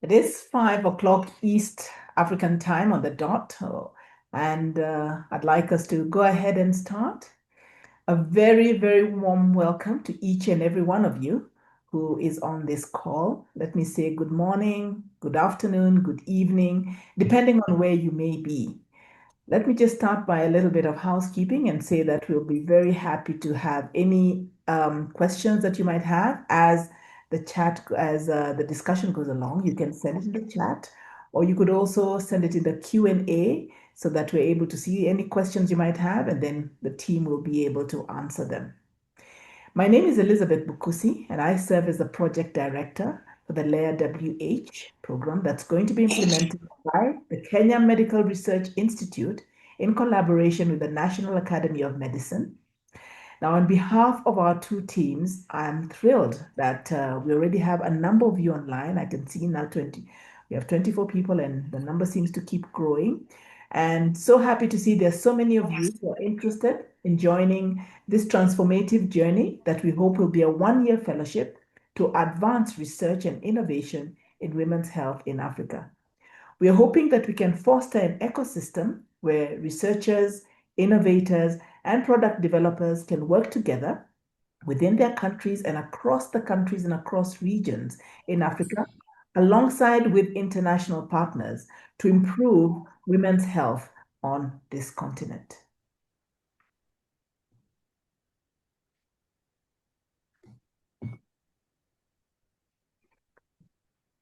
It is 5 o'clock East African time on the dot, and I'd like us to go ahead and start. A very, very warm welcome to each and every one of you who is on this call. Let me say good morning, good afternoon, good evening, depending on where you may be. Let me just start by a little bit of housekeeping and say that we'll be very happy to have any questions that you might have as the discussion goes along. You can send it in the chat, or you could also send it in the Q&A so that we're able to see any questions you might have, and then the team will be able to answer them. My name is Elizabeth Bukusi, and I serve as the project director for the LEA-WH program that's going to be implemented by the Kenya Medical Research Institute in collaboration with the National Academy of Medicine. Now, on behalf of our two teams, I'm thrilled that we already have a number of you online. I can see now we have 24 people, and the number seems to keep growing. And so happy to see there's so many of you who are interested in joining this transformative journey that we hope will be a one-year fellowship to advance research and innovation in women's health in Africa. We are hoping that we can foster an ecosystem where researchers, innovators, and product developers can work together within their countries and across the countries and across regions in Africa, alongside with international partners to improve women's health on this continent.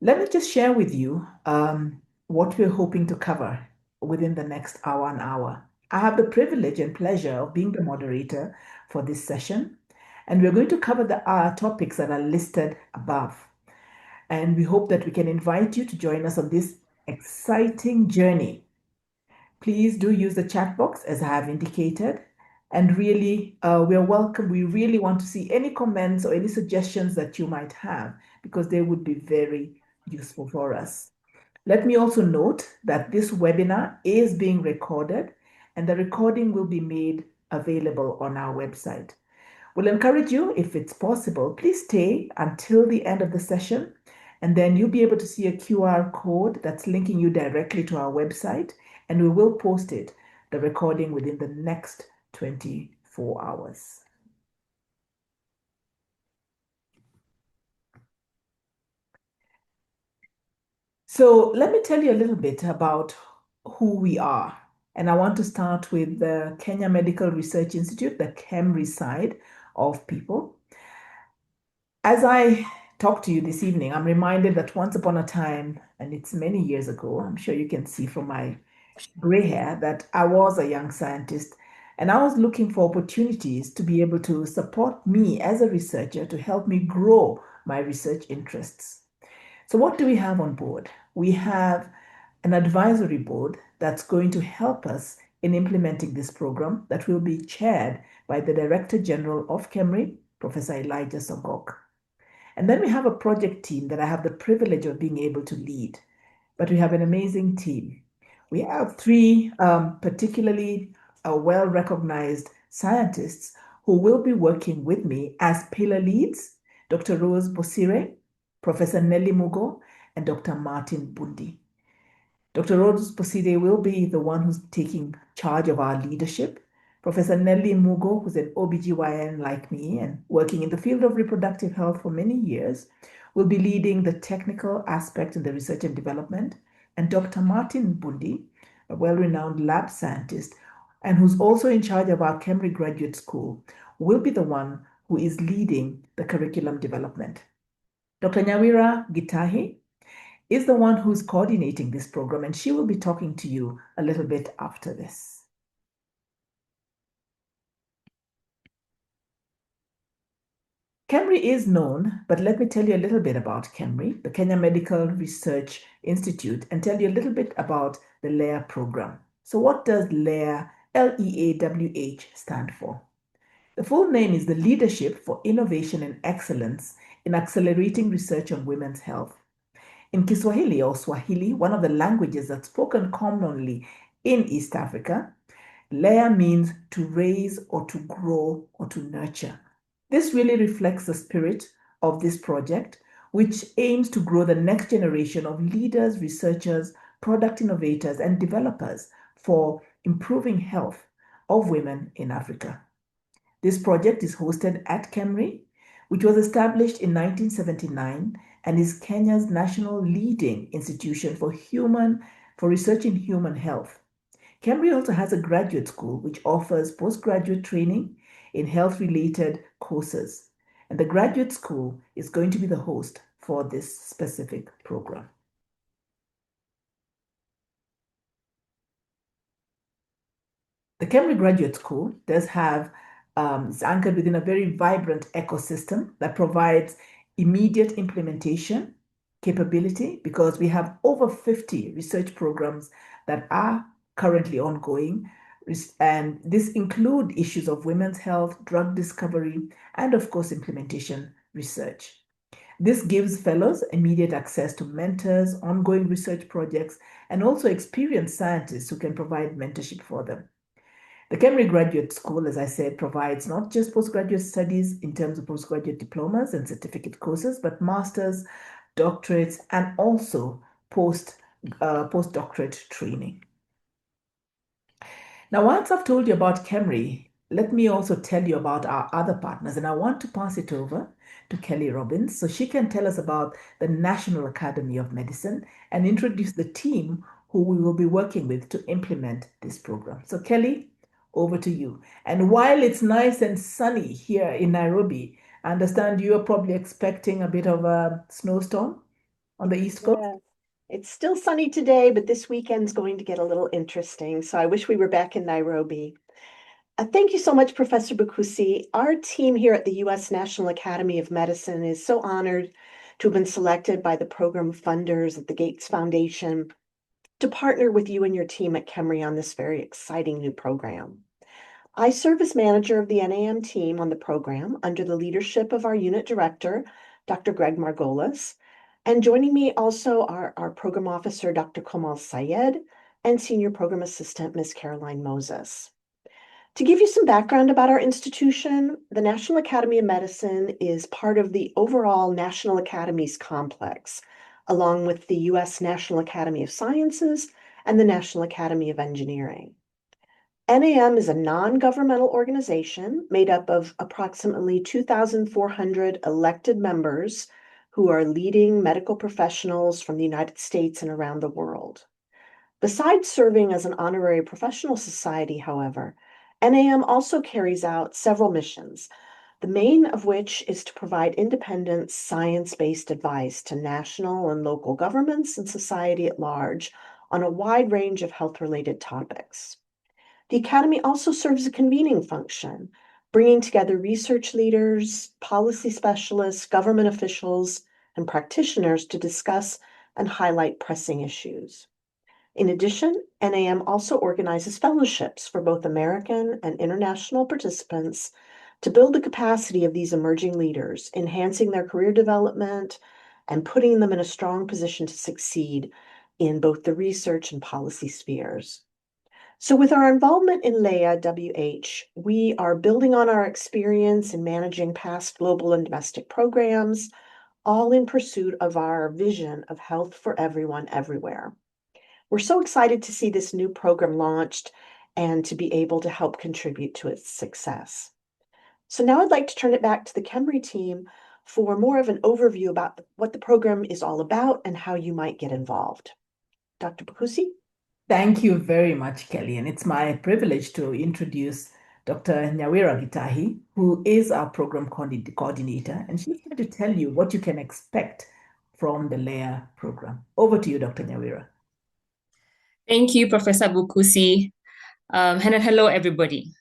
Let me just share with you what we're hoping to cover within the next hour and hour. I have the privilege and pleasure of being the moderator for this session, and we're going to cover the topics that are listed above. And we hope that we can invite you to join us on this exciting journey. Please do use the chat box as I have indicated. And really, we are welcome. We really want to see any comments or any suggestions that you might have, because they would be very useful for us. Let me also note that this webinar is being recorded, and the recording will be made available on our website. We'll encourage you, if it's possible, please stay until the end of the session, and then you'll be able to see a QR code that's linking you directly to our website, and we will post the recording within the next 24 hours. So let me tell you a little bit about who we are. And I want to start with the Kenya Medical Research Institute, the KEMRI side of people. As I talk to you this evening, I'm reminded that once upon a time, and it's many years ago, I'm sure you can see from my gray hair that I was a young scientist, and I was looking for opportunities to be able to support me as a researcher to help me grow my research interests. So what do we have on board? We have an advisory board that's going to help us in implementing this program that will be chaired by the Director General of KEMRI, Professor Elijah Sogok. And then we have a project team that I have the privilege of being able to lead. But we have an amazing team. We have three particularly well-recognized scientists who will be working with me as pillar leads: Dr. Rose Bosire, Professor Nelly Mugo, and Dr. Martin Bundi. Dr. Rose Bosire will be the one who's taking charge of our leadership. Professor Nelly Mugo, who's an OBGYN like me and working in the field of reproductive health for many years, will be leading the technical aspect in the research and development. And Dr. Martin Bundi, a well-renowned lab scientist, and who's also in charge of our KEMRI Graduate School, will be the one who is leading the curriculum development. Dr. Nyawira Gitahi is the one who's coordinating this program, and she will be talking to you a little bit after this. KEMRI is known, but let me tell you a little bit about KEMRI, the Kenya Medical Research Institute, and tell you a little bit about the LEA program. So what does LEA, L-E-A-W-H, stand for? The full name is the Leadership for Innovation and Excellence in Accelerating Research on Women's Health. In Kiswahili or Swahili, one of the languages that's spoken commonly in East Africa, LEA means to raise or to grow or to nurture. This really reflects the spirit of this project, which aims to grow the next generation of leaders, researchers, product innovators, and developers for improving health of women in Africa. This project is hosted at KEMRI, which was established in 1979 and is Kenya's national leading institution for research in human health. KEMRI also has a graduate school which offers postgraduate training in health-related courses. And the graduate school is going to be the host for this specific program. The KEMRI Graduate School does have, it's anchored within a very vibrant ecosystem that provides immediate implementation capability because we have over 50 research programs that are currently ongoing. And this include issues of women's health, drug discovery, and of course, implementation research. This gives fellows immediate access to mentors, ongoing research projects, and also experienced scientists who can provide mentorship for them. The KEMRI Graduate School, as I said, provides not just postgraduate studies in terms of postgraduate diplomas and certificate courses, but masters, doctorates, and also postdoctorate training. Now, once I've told you about KEMRI, let me also tell you about our other partners, and I want to pass it over to Kelly Robbins so she can tell us about the National Academy of Medicine and introduce the team who we will be working with to implement this program. So Kelly, over to you. And while it's nice and sunny here in Nairobi, I understand you are probably expecting a bit of a snowstorm on the East Coast. Yeah. It's still sunny today, but this weekend's going to get a little interesting. So I wish we were back in Nairobi. Thank you so much, Professor Bukusi. Our team here at the U.S. National Academy of Medicine is so honored to have been selected by the program funders at the Gates Foundation to partner with you and your team at KEMRI on this very exciting new program. I serve as manager of the NAM team on the program under the leadership of our unit director, Dr. Greg Margolis. And joining me also are our program officer, Dr. Komal Syed, and senior program assistant, Ms. Caroline Moses. To give you some background about our institution, the National Academy of Medicine is part of the overall National Academies complex, along with the U.S. National Academy of Sciences and the National Academy of Engineering. NAM is a non-governmental organization made up of approximately 2,400 elected members who are leading medical professionals from the United States and around the world. Besides serving as an honorary professional society, however, NAM also carries out several missions, the main of which is to provide independent, science-based advice to national and local governments and society at large on a wide range of health-related topics. The Academy also serves a convening function, bringing together research leaders, policy specialists, government officials, and practitioners to discuss and highlight pressing issues. In addition, NAM also organizes fellowships for both American and international participants to build the capacity of these emerging leaders, enhancing their career development and putting them in a strong position to succeed in both the research and policy spheres. So with our involvement in LEA-WH, we are building on our experience in managing past global and domestic programs, all in pursuit of our vision of health for everyone, everywhere. We're so excited to see this new program launched and to be able to help contribute to its success. So now I'd like to turn it back to the KEMRI team for more of an overview about what the program is all about and how you might get involved. Dr. Bukusi? Thank you very much, Kelly. And it's my privilege to introduce Dr. Nyawira Gitahi, who is our program coordinator, and she's going to tell you what you can expect from the LEA program. Over to you, Dr. Nyawira. Thank you, Professor Bukusi. And hello, everybody.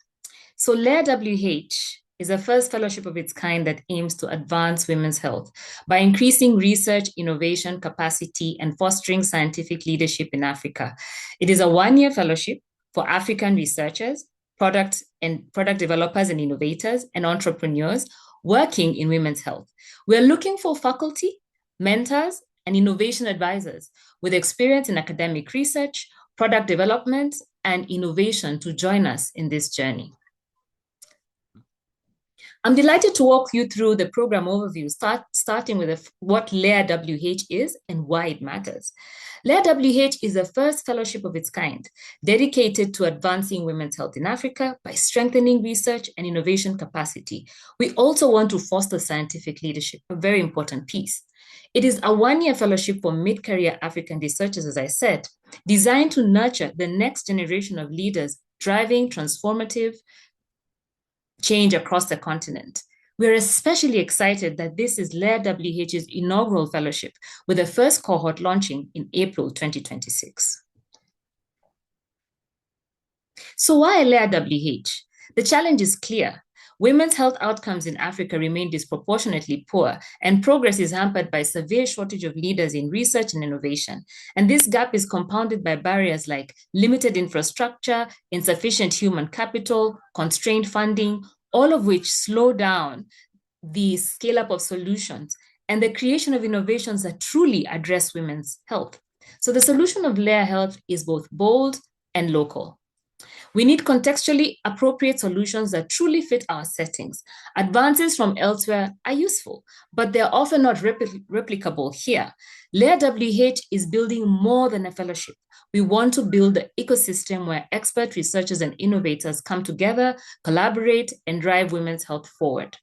So LEA-WH is a first fellowship of its kind that aims to advance women's health by increasing research, innovation, capacity, and fostering scientific leadership in Africa. It is a one-year fellowship for African researchers, product developers and innovators, and entrepreneurs working in women's health. We're looking for faculty, mentors, and innovation advisors with experience in academic research, product development, and innovation to join us in this journey. I'm delighted to walk you through the program overview, starting with what LEA-WH is and why it matters. LEA-WH is the first fellowship of its kind, dedicated to advancing women's health in Africa by strengthening research and innovation capacity. We also want to foster scientific leadership, a very important piece. It is a one-year fellowship for mid-career African researchers, as I said, designed to nurture the next generation of leaders driving transformative change across the continent. We're especially excited that this is LEA-WH's inaugural fellowship, with the first cohort launching in April 2026. So why LEA-WH? The challenge is clear. Women's health outcomes in Africa remain disproportionately poor, and progress is hampered by severe shortage of leaders in research and innovation. And this gap is compounded by barriers like limited infrastructure, insufficient human capital, constrained funding, all of which slow down the scale-up of solutions and the creation of innovations that truly address women's health. So the solution of LEA Health is both bold and local. We need contextually appropriate solutions that truly fit our settings. Advances from elsewhere are useful, but they're often not replicable here. LEA-WH is building more than a fellowship. We want to build an ecosystem where expert researchers and innovators come together, collaborate, and drive women's health forward.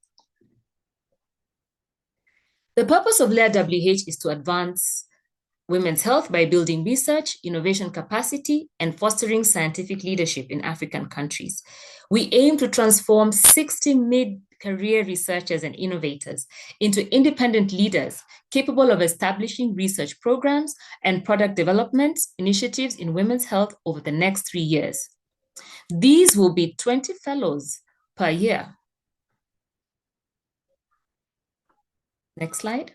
The purpose of LEA-WH is to advance women's health by building research, innovation capacity, and fostering scientific leadership in African countries. We aim to transform 60 mid-career researchers and innovators into independent leaders capable of establishing research programs and product development initiatives in women's health over the next 3 years. These will be 20 fellows per year. Next slide.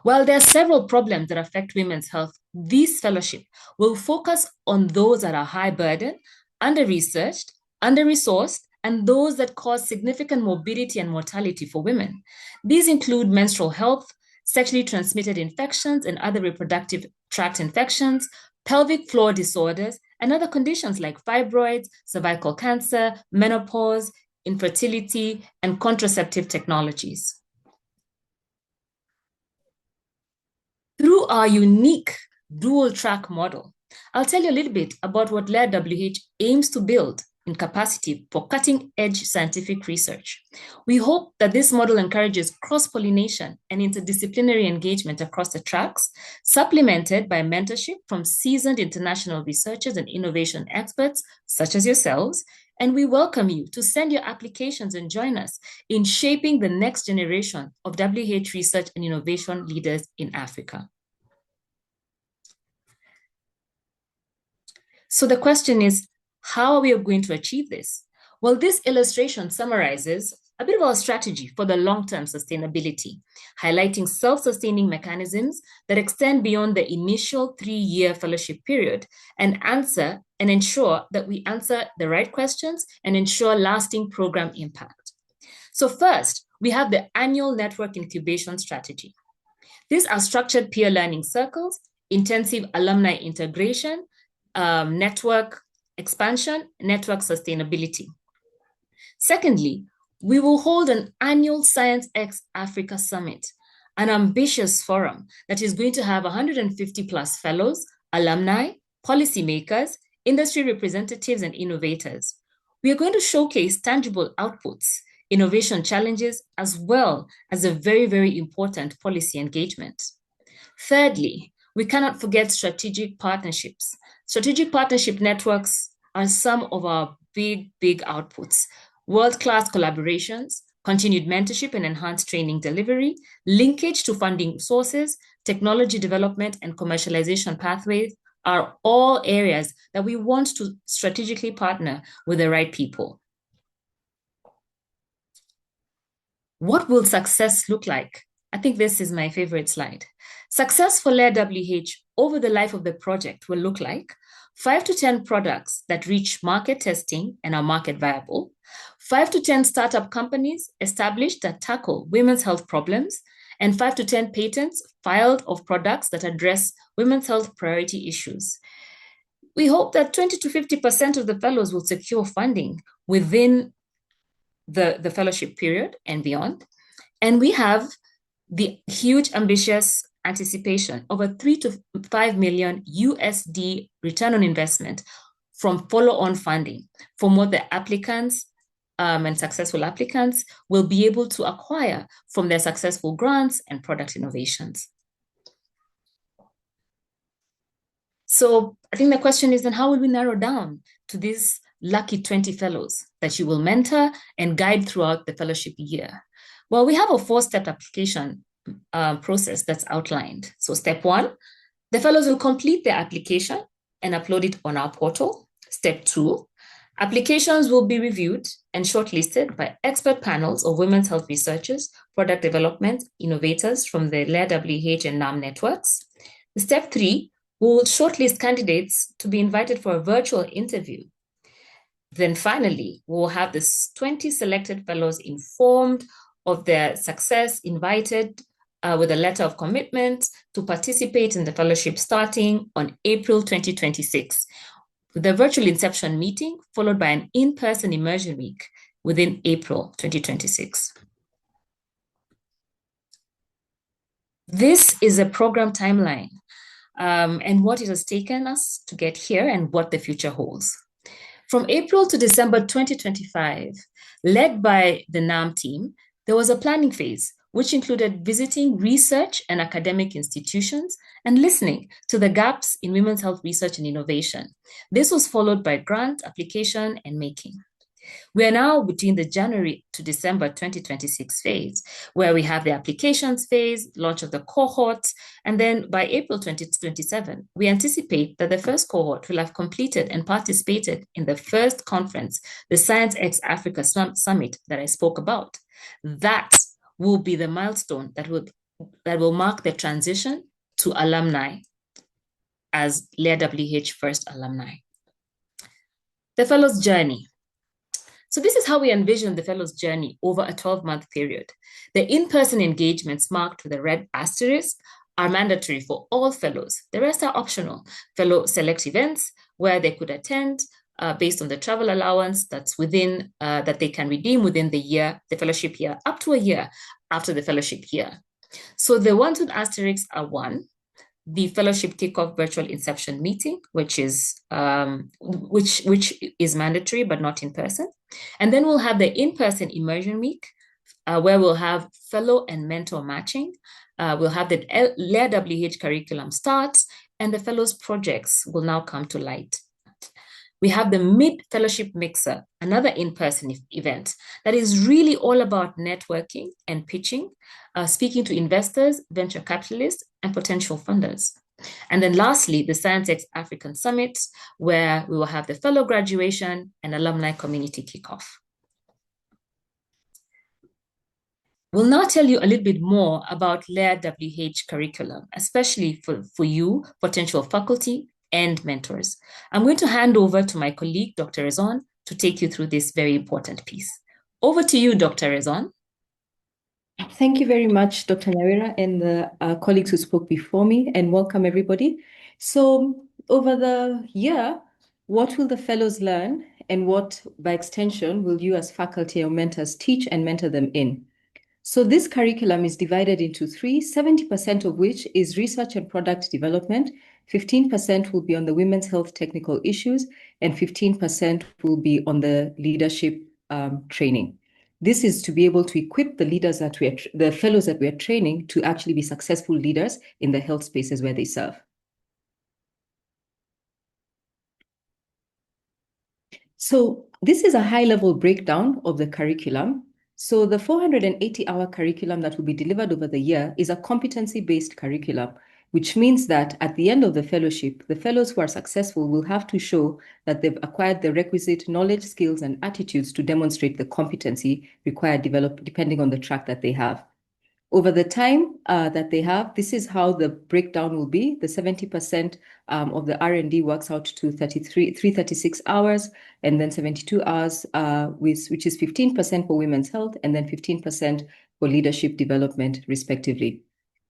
While there are several problems that affect women's health, this fellowship will focus on those that are high burden, under-researched, under-resourced, and those that cause significant morbidity and mortality for women. These include menstrual health, sexually transmitted infections and other reproductive tract infections, pelvic floor disorders, and other conditions like fibroids, cervical cancer, menopause, infertility, and contraceptive technologies. Through our unique dual-track model, I'll tell you a little bit about what LEA-WH aims to build in capacity for cutting-edge scientific research. We hope that this model encourages cross-pollination and interdisciplinary engagement across the tracks, supplemented by mentorship from seasoned international researchers and innovation experts, such as yourselves, and we welcome you to send your applications and join us in shaping the next generation of WH research and innovation leaders in Africa. So the question is, how are we going to achieve this? Well, this illustration summarizes a bit of our strategy for the long-term sustainability, highlighting self-sustaining mechanisms that extend beyond the initial 3-year fellowship period and ensure that we answer the right questions and ensure lasting program impact. So first, we have the annual network incubation strategy. These are structured peer learning circles, intensive alumni integration, network expansion, network sustainability. Secondly, we will hold an annual Science X Africa Summit, an ambitious forum that is going to have 150 plus fellows, alumni, policymakers, industry representatives, and innovators. We are going to showcase tangible outputs, innovation challenges, as well as a very, very important policy engagement. Thirdly, we cannot forget strategic partnerships. Strategic partnership networks are some of our big outputs. World-class collaborations, continued mentorship and enhanced training delivery, linkage to funding sources, technology development, and commercialization pathways are all areas that we want to strategically partner with the right people. What will success look like? I think this is my favorite slide. Success for LEA-WH over the life of the project will look like 5 to 10 products that reach market testing and are market viable, 5 to 10 startup companies established that tackle women's health problems, and 5 to 10 patents filed of products that address women's health priority issues. We hope that 20 to 50% of the fellows will secure funding within the fellowship period and beyond. And we have the huge, ambitious anticipation of a 3 to 5 million USD return on investment from follow-on funding from what the applicants and successful applicants will be able to acquire from their successful grants and product innovations. So I think the question is then how will we narrow down to these lucky 20 fellows that you will mentor and guide throughout the fellowship year? Well, we have a 4-step application process that's outlined. So step 1, the fellows will complete their application and upload it on our portal. Step 2, applications will be reviewed and shortlisted by expert panels of women's health researchers, product development, innovators from the LEA-WH and NAM networks. Step 3, we will shortlist candidates to be invited for a virtual interview. Then finally, we will have the 20 selected fellows informed of their success, invited with a letter of commitment to participate in the fellowship starting on April 2026, with a virtual inception meeting followed by an in-person immersion week within April 2026. This is a program timeline and what it has taken us to get here and what the future holds. From April to December 2025, led by the NAM team, there was a planning phase, which included visiting research and academic institutions and listening to the gaps in women's health research and innovation. This was followed by grant application and making. We are now between the January to December 2026 phase, where we have the applications phase, launch of the cohorts, and then by April 2027, we anticipate that the first cohort will have completed and participated in the first conference, the Science X Africa Summit that I spoke about. That will be the milestone that will mark the transition to alumni as LEA-WH first alumni. The Fellows Journey. So this is how we envision the Fellows Journey over a 12-month period. The in-person engagements marked with a red asterisk are mandatory for all fellows. The rest are optional. Fellow select events where they could attend based on the travel allowance that's within that they can redeem within the year, the fellowship year, up to a year after the fellowship year. So the ones with asterisks are 1, the fellowship kickoff virtual inception meeting, which is mandatory but not in person. And then we'll have the in-person immersion week, where we'll have fellow and mentor matching. We'll have the LEA-WH curriculum starts, and the fellows projects will now come to light. We have the mid-fellowship mixer, another in-person event that is really all about networking and pitching, speaking to investors, venture capitalists, and potential funders. And then lastly, the Science X African Summit, where we will have the fellow graduation and alumni community kickoff. We'll now tell you a little bit more about LEA-WH curriculum, especially for you, potential faculty, and mentors. I'm going to hand over to my colleague, Dr. Rezon, to take you through this very important piece. Over to you, Dr. Rezon. Thank you very much, Dr. Nawira, and the colleagues who spoke before me, and welcome everybody. So over the year, what will the fellows learn, and what, by extension, will you as faculty or mentors teach and mentor them in? So this curriculum is divided into 3, 70% of which is research and product development, 15% will be on the women's health technical issues, and 15% will be on the leadership training. This is to be able to equip the leaders that the fellows that we are training to actually be successful leaders in the health spaces where they serve. So this is a high-level breakdown of the curriculum. So the 480-hour curriculum that will be delivered over the year is a competency-based curriculum, which means that at the end of the fellowship, the fellows who are successful will have to show that they've acquired the requisite knowledge, skills, and attitudes to demonstrate the competency required depending on the track that they have. Over the time that they have, this is how the breakdown will be. The 70% of the R&D works out to 336 hours, and then 72 hours, which is 15% for women's health, and then 15% for leadership development, respectively.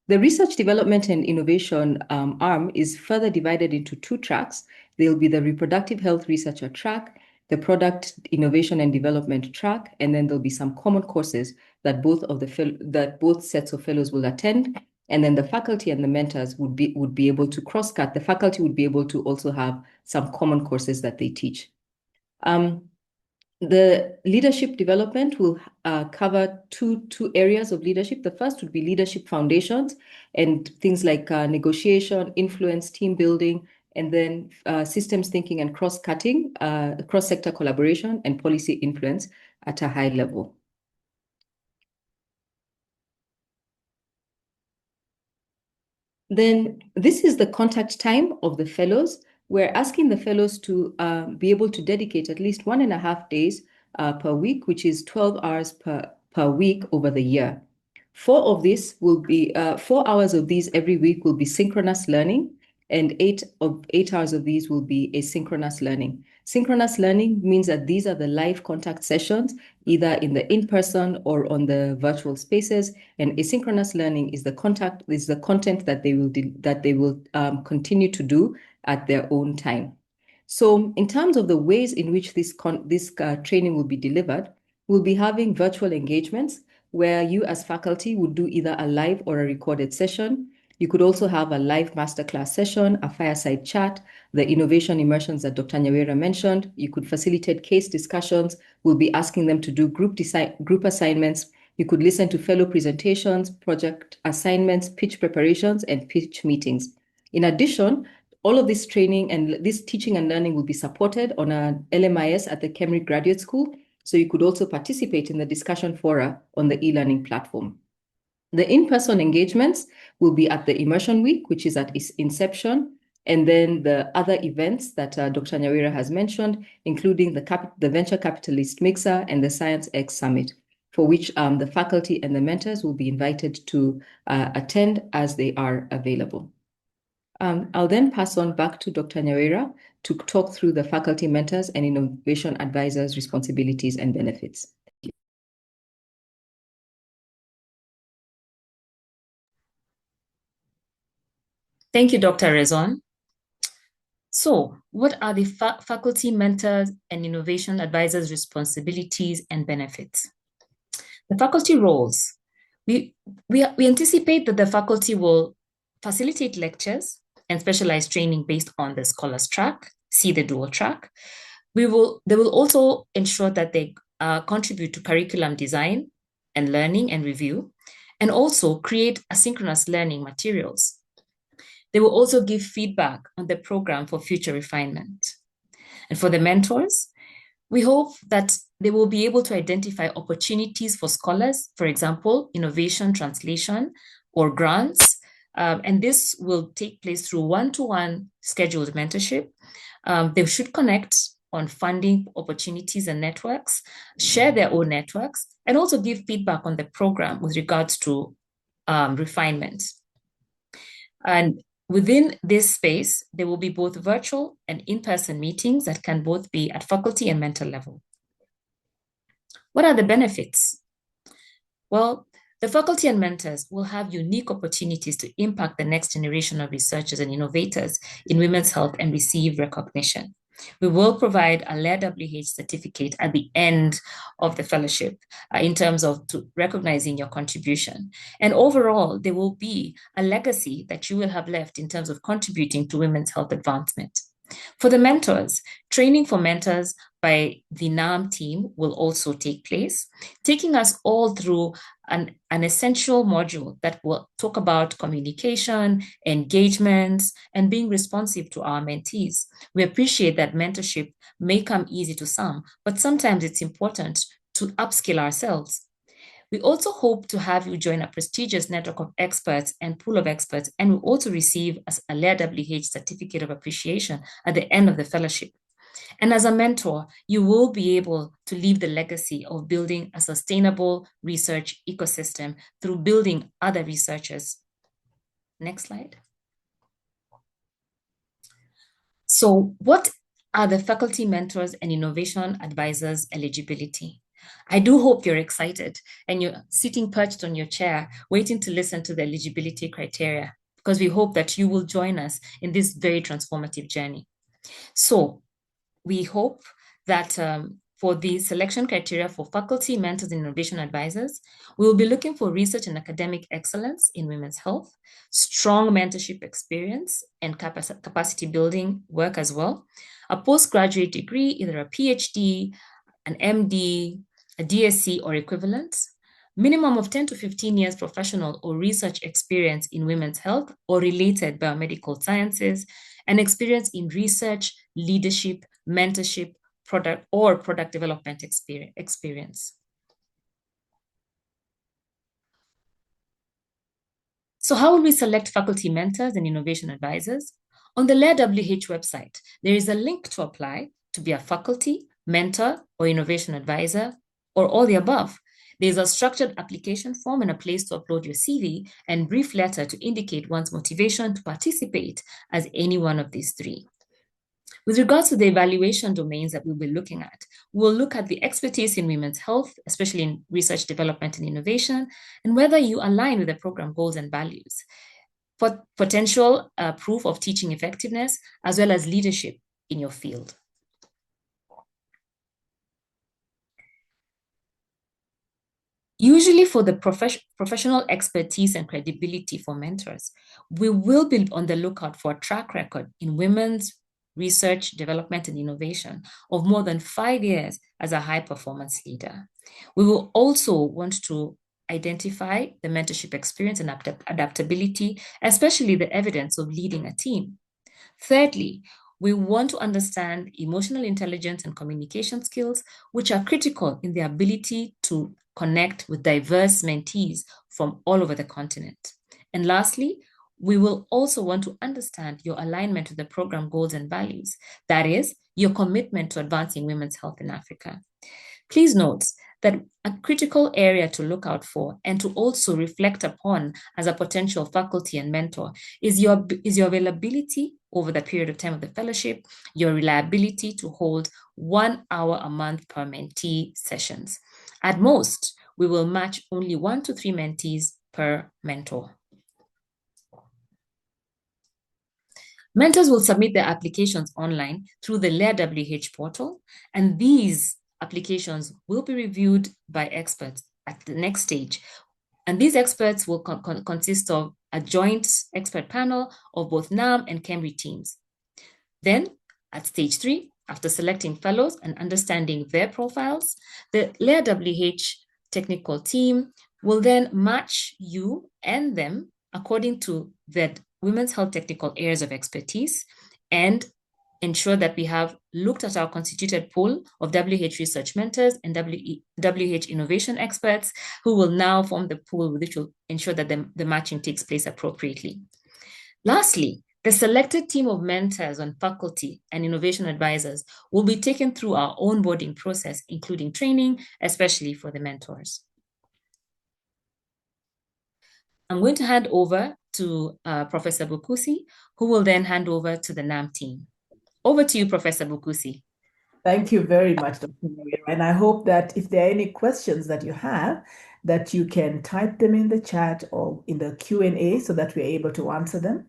The research development and innovation arm is further divided into 2 tracks. There will be the reproductive health researcher track the product innovation and development track, and then there'll be some common courses that both sets of fellows will attend. And then the faculty and the mentors would be able to cross-cut. The faculty would be able to also have some common courses that they teach. The leadership development will cover two areas of leadership. The first would be leadership foundations and things like negotiation, influence, team building, and then systems thinking and cross-cutting, cross-sector collaboration, and policy influence at a high level. Then this is the contact time of the fellows. We're asking the fellows to be able to dedicate at least 1.5 days per week, which is 12 hours per week over the year. 4 hours of these every week will be synchronous learning, and 8 hours of these will be asynchronous learning. Synchronous learning means that these are the live contact sessions, either in the in-person or on the virtual spaces. And asynchronous learning is the content that they will continue to do at their own time. So in terms of the ways in which this training will be delivered, we'll be having virtual engagements where you as faculty would do either a live or a recorded session. You could also have a live masterclass session, a fireside chat, the innovation immersions that Dr. Nyawera mentioned. You could facilitate case discussions. We'll be asking them to do group assignments. You could listen to fellow presentations, project assignments, pitch preparations, and pitch meetings. In addition, all of this training and this teaching and learning will be supported on an LMIS at the KEMRI Graduate School. So you could also participate in the discussion fora on the e-learning platform. The in-person engagements will be at the Immersion Week, which is at its inception, and then the other events that Dr. Nyawera has mentioned, including the Venture Capitalist Mixer and the Science X Summit, for which the faculty and the mentors will be invited to attend as they are available. I'll then pass on back to Dr. Nyawera to talk through the faculty mentors and innovation advisors' responsibilities and benefits. Thank you, Dr. Rezon. So, what are the faculty mentors and innovation advisors' responsibilities and benefits? The faculty roles. We anticipate that the faculty will facilitate lectures and specialized training based on the scholars track, see the dual track. They will also ensure that they contribute to curriculum design and learning and review, and also create asynchronous learning materials. They will also give feedback on the program for future refinement. And for the mentors, we hope that they will be able to identify opportunities for scholars, for example, innovation, translation, or grants. And this will take place through one-to-one scheduled mentorship. They should connect on funding opportunities and networks, share their own networks, and also give feedback on the program with regards to refinement. And within this space, there will be both virtual and in-person meetings that can both be at faculty and mentor level. What are the benefits? Well, the faculty and mentors will have unique opportunities to impact the next generation of researchers and innovators in women's health and receive recognition. We will provide a LEA-WH certificate at the end of the fellowship in terms of recognizing your contribution. And overall, there will be a legacy that you will have left in terms of contributing to women's health advancement. For the mentors, training for mentors by the NAM team will also take place, taking us all through an essential module that will talk about communication, engagements, and being responsive to our mentees. We appreciate that mentorship may come easy to some, but sometimes it's important to upskill ourselves. We also hope to have you join a prestigious network of experts and pool of experts, and we also receive a LEA-WH certificate of appreciation at the end of the fellowship. And as a mentor, you will be able to leave the legacy of building a sustainable research ecosystem through building other researchers. Next slide. So what are the faculty mentors and innovation advisors eligibility? I do hope you're excited and you're sitting perched on your chair, waiting to listen to the eligibility criteria, because we hope that you will join us in this very transformative journey. So we hope that for the selection criteria for faculty, mentors, and innovation advisors, we will be looking for research and academic excellence in women's health, strong mentorship experience and capacity building work as well, a postgraduate degree, either a PhD, an MD, a DSc or equivalent, minimum of 10 to 15 years professional or research experience in women's health or related biomedical sciences, and experience in research, leadership, mentorship, product development experience. So how will we select faculty mentors and innovation advisors? On the LEA-WH website, there is a link to apply to be a faculty, mentor, or innovation advisor, or all the above. There's a structured application form and a place to upload your CV and brief letter to indicate one's motivation to participate as any one of these three. With regards to the evaluation domains that we'll be looking at, we'll look at the expertise in women's health, especially in research, development, and innovation, and whether you align with the program goals and values. For potential proof of teaching effectiveness, as well as leadership in your field. Usually for the professional expertise and credibility for mentors, we will be on the lookout for a track record in women's research, development, and innovation of more than 5 years as a high-performance leader. We will also want to identify the mentorship experience and adaptability, especially the evidence of leading a team. Thirdly, we want to understand emotional intelligence and communication skills, which are critical in the ability to connect with diverse mentees from all over the continent. And lastly, we will also want to understand your alignment with the program goals and values, that is, your commitment to advancing women's health in Africa. Please note that a critical area to look out for and to also reflect upon as a potential faculty and mentor is your availability over the period of time of the fellowship, your reliability to hold 1 hour a month per mentee sessions. At most, we will match only 1 to 3 mentees per mentor. Mentors will submit their applications online through the LEA-WH portal, and these applications will be reviewed by experts at the next stage. And these experts will consist of a joint expert panel of both NAM and KEMRI teams. Then, at stage 3, after selecting fellows and understanding their profiles, the LEA-WH technical team will then match you and them according to their women's health technical areas of expertise and ensure that we have looked at our constituted pool of WH research mentors and WH innovation experts who will now form the pool which will ensure that the matching takes place appropriately. Lastly, the selected team of mentors on faculty and innovation advisors will be taken through our onboarding process, including training, especially for the mentors. I'm going to hand over to Professor Bukusi, who will then hand over to the NAM team. Over to you, Professor Bukusi. Thank you very much, Dr. Maria. And I hope that if there are any questions that you have, that you can type them in the chat or in the Q&A so that we're able to answer them.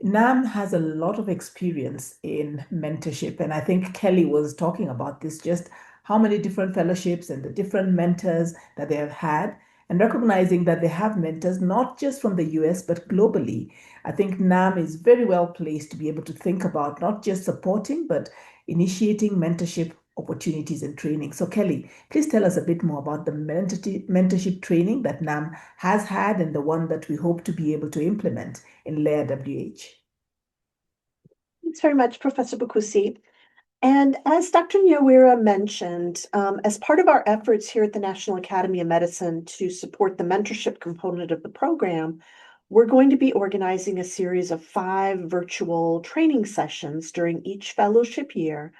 NAM has a lot of experience in mentorship, and I think Kelly was talking about this, just how many different fellowships and the different mentors that they have had, and recognizing that they have mentors not just from the US, but globally. I think NAM is very well placed to be able to think about not just supporting, but initiating mentorship opportunities and training. So Kelly, please tell us a bit more about the mentorship training that NAM has had and the one that we hope to be able to implement in LEA-WH. Thanks very much, Professor Bukusi. And as Dr. Nyawira mentioned, as part of our efforts here at the National Academy of Medicine to support the mentorship component of the program, we're going to be organizing a series of 5 virtual training sessions during each fellowship year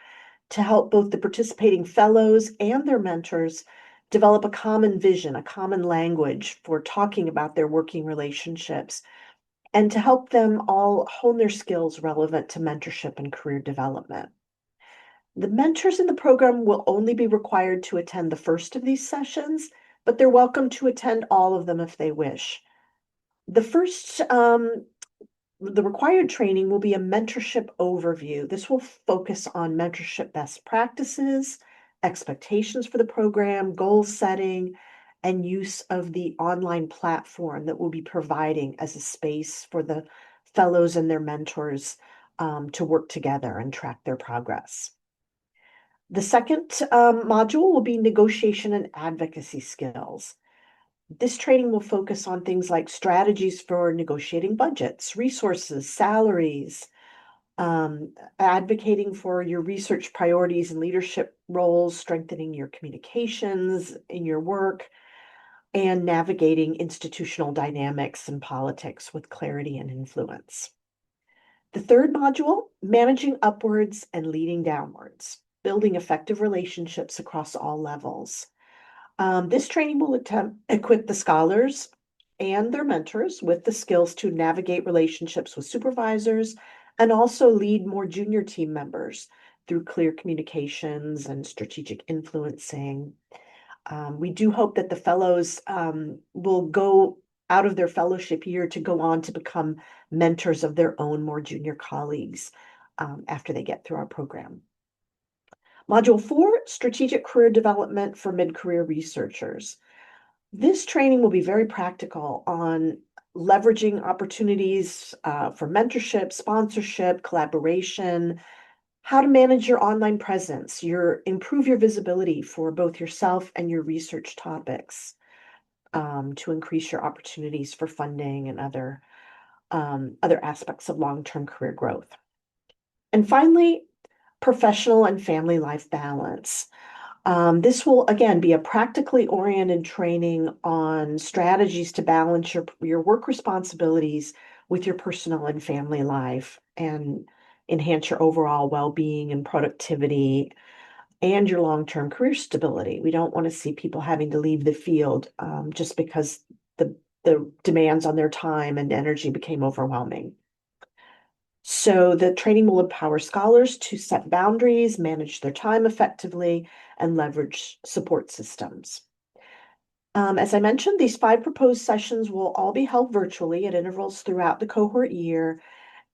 to help both the participating fellows and their mentors develop a common vision, a common language for talking about their working relationships, and to help them all hone their skills relevant to mentorship and career development. The mentors in the program will only be required to attend the first of these sessions, but they're welcome to attend all of them if they wish. The first the required training will be a mentorship overview. This will focus on mentorship best practices, expectations for the program, goal setting, and use of the online platform that we'll be providing as a space for the fellows and their mentors to work together and track their progress. The second module will be negotiation and advocacy skills. This training will focus on things like strategies for negotiating budgets, resources, salaries, advocating for your research priorities and leadership roles, strengthening your communications in your work, and navigating institutional dynamics and politics with clarity and influence. The third module, managing upwards and leading downwards, building effective relationships across all levels. This training will equip the scholars and their mentors with the skills to navigate relationships with supervisors and also lead more junior team members through clear communications and strategic influencing. We do hope that the fellows will go out of their fellowship year to go on to become mentors of their own more junior colleagues after they get through our program. Module 4, Strategic Career Development for Mid-Career Researchers. This training will be very practical on leveraging opportunities for mentorship, sponsorship, collaboration, how to manage your online presence, improve your visibility for both yourself and your research topics to increase your opportunities for funding and other aspects of long-term career growth. And finally, professional and family life balance. This will, again, be a practically oriented training on strategies to balance your work responsibilities with your personal and family life and enhance your overall well-being and productivity and your long-term career stability. We don't want to see people having to leave the field just because the demands on their time and energy became overwhelming. So the training will empower scholars to set boundaries, manage their time effectively, and leverage support systems. As I mentioned, these 5 proposed sessions will all be held virtually at intervals throughout the cohort year,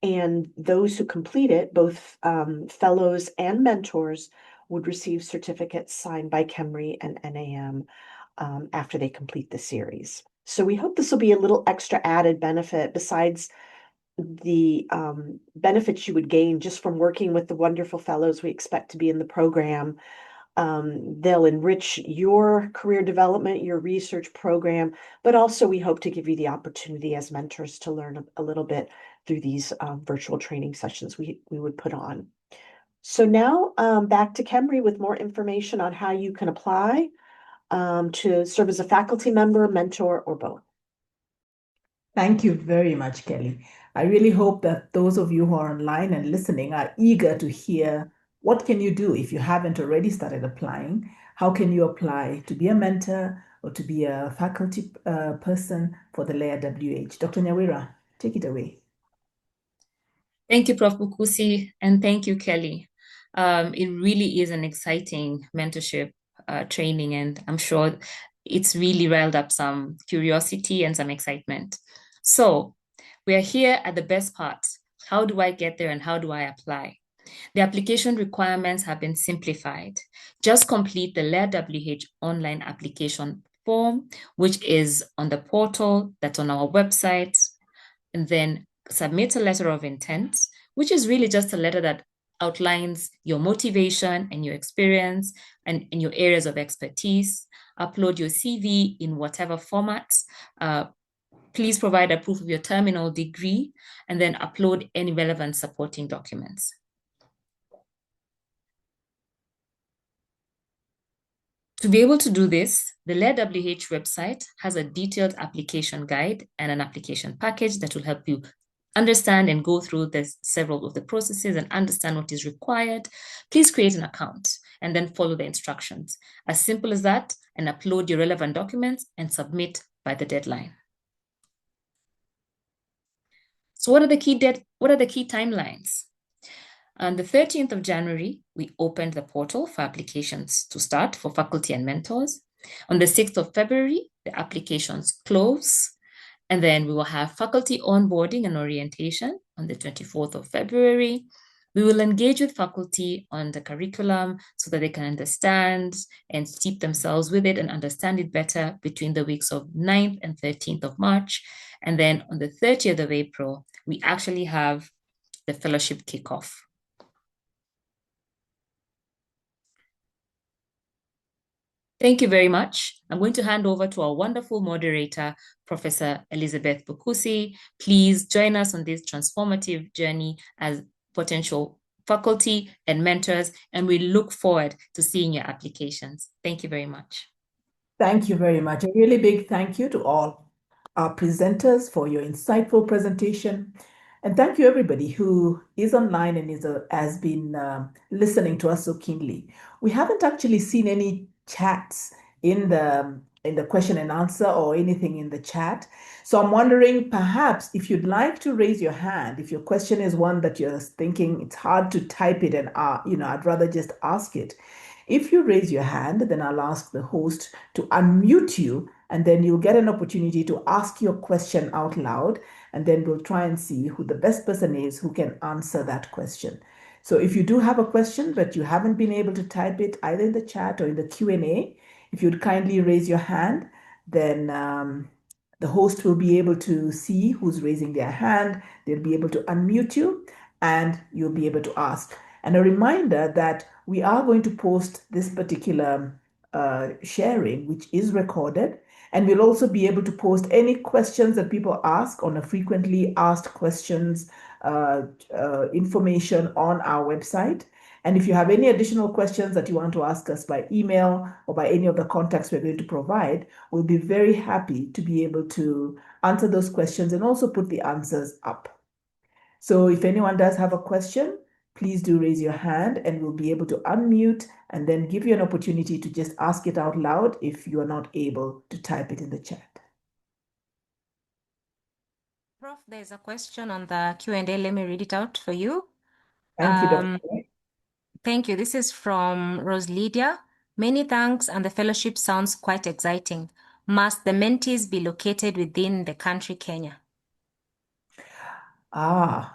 and those who complete it, both fellows and mentors, would receive certificates signed by KEMRI and NAM after they complete the series. So we hope this will be a little extra added benefit besides the benefits you would gain just from working with the wonderful fellows we expect to be in the program. They'll enrich your career development, your research program, but also we hope to give you the opportunity as mentors to learn a little bit through these virtual training sessions we would put on. So now back to KEMRI with more information on how you can apply to serve as a faculty member, mentor, or both. Thank you very much, Kelly. I really hope that those of you who are online and listening are eager to hear what can you do if you haven't already started applying. How can you apply to be a mentor or to be a faculty person for the LEA-WH? Dr. Nyawira, take it away. Thank you, Prof. Bukusi, and thank you, Kelly. It really is an exciting mentorship training, and I'm sure it's really riled up some curiosity and some excitement. So we are here at the best part. How do I get there and how do I apply? The application requirements have been simplified. Just complete the LEA-WH online application form, which is on the portal that's on our website, and then submit a letter of intent, which is really just a letter that outlines your motivation and your experience and your areas of expertise. Upload your CV in whatever format. Please provide a proof of your terminal degree, and then upload any relevant supporting documents. To be able to do this, the LEA-WH website has a detailed application guide and an application package that will help you understand and go through several of the processes and understand what is required. Please create an account and then follow the instructions. As simple as that, and upload your relevant documents and submit by the deadline. So what are the key timelines? On the 13th of January, we opened the portal for applications to start for faculty and mentors. On the 6th of February, the applications close. And then we will have faculty onboarding and orientation on the 24th of February. We will engage with faculty on the curriculum so that they can understand and steep themselves with it and understand it better between the weeks of 9th and 13th of March. And then on the 30th of April, we actually have the fellowship kickoff. Thank you very much. I'm going to hand over to our wonderful moderator, Professor Elizabeth Bukusi. Please join us on this transformative journey as potential faculty and mentors, and we look forward to seeing your applications. Thank you very much. Thank you very much. A really big thank you to all our presenters for your insightful presentation. And thank you everybody who is online and has been listening to us so keenly. We haven't actually seen any chats in the question and answer or anything in the chat. So I'm wondering perhaps if you'd like to raise your hand, if your question is one that you're thinking it's hard to type it and I'd rather just ask it. If you raise your hand, then I'll ask the host to unmute you, and then you'll get an opportunity to ask your question out loud, and then we'll try and see who the best person is who can answer that question. So if you do have a question, but you haven't been able to type it either in the chat or in the Q&A, if you'd kindly raise your hand, then the host will be able to see who's raising their hand. They'll be able to unmute you, and you'll be able to ask. And a reminder that we are going to post this particular sharing, which is recorded, and we'll also be able to post any questions that people ask on a frequently asked questions information on our website. And if you have any additional questions that you want to ask us by email or by any of the contacts we're going to provide, we'll be very happy to be able to answer those questions and also put the answers up. So if anyone does have a question, please do raise your hand and we'll be able to unmute and then give you an opportunity to just ask it out loud if you are not able to type it in the chat. Prof, there's a question on the Q&A. Let me read it out for you. Thank you, Dr. Thank you. This is from Rose Lydia. Many thanks, and the fellowship sounds quite exciting. Must the mentees be located within the country, Kenya?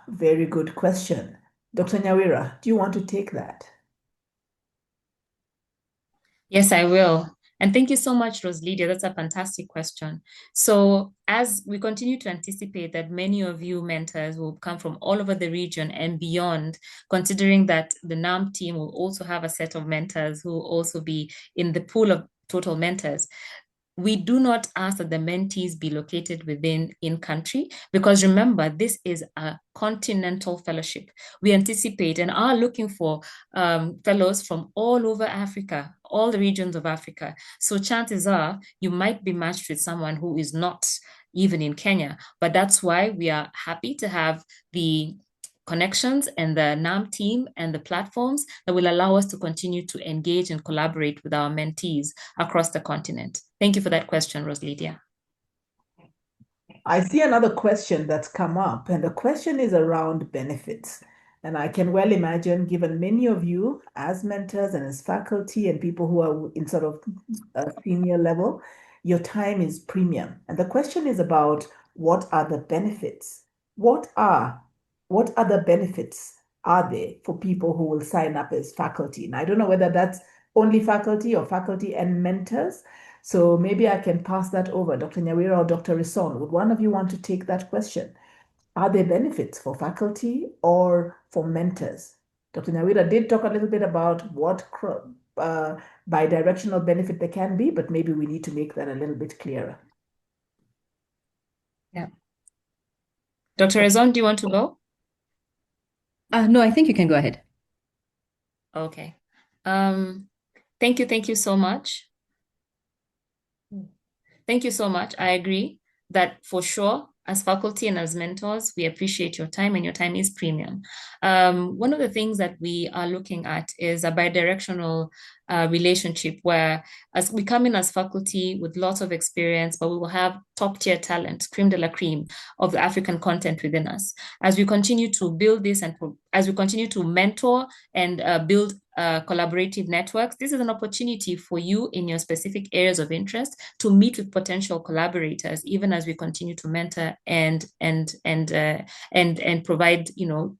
Very good question. Dr. Nyawira, do you want to take that? Yes, I will. And thank you so much, Rose Lydia. That's a fantastic question. So as we continue to anticipate that many of you mentors will come from all over the region and beyond, considering that the NAM team will also have a set of mentors who will also be in the pool of total mentors, we do not ask that the mentees be located within in-country, because remember, this is a continental fellowship. We anticipate and are looking for fellows from all over Africa, all the regions of Africa. So chances are you might be matched with someone who is not even in Kenya. But that's why we are happy to have the connections and the NAM team and the platforms that will allow us to continue to engage and collaborate with our mentees across the continent. Thank you for that question, Rose Lydia. I see another question that's come up, and the question is around benefits. And I can well imagine, given many of you as mentors and as faculty and people who are in sort of a senior level, your time is premium. And the question is about what are the benefits? What other benefits are there for people who will sign up as faculty? And I don't know whether that's only faculty or faculty and mentors. So maybe I can pass that over, Dr. Nyawira or Dr. Rison. Would one of you want to take that question? Are there benefits for faculty or for mentors? Dr. Nyawira did talk a little bit about what bidirectional benefit there can be, but maybe we need to make that a little bit clearer. Yeah. Dr. Rison, do you want to go? No, I think you can go ahead. Okay. Thank you so much. Thank you so much. I agree that for sure, as faculty and as mentors, we appreciate your time, and your time is premium. One of the things that we are looking at is a bidirectional relationship where as we come in as faculty with lots of experience, but we will have top tier talent, creme de la creme of the African content within us. As we continue to build this and as we continue to mentor and build collaborative networks. This is an opportunity for you in your specific areas of interest to meet with potential collaborators, even as we continue to mentor and provide,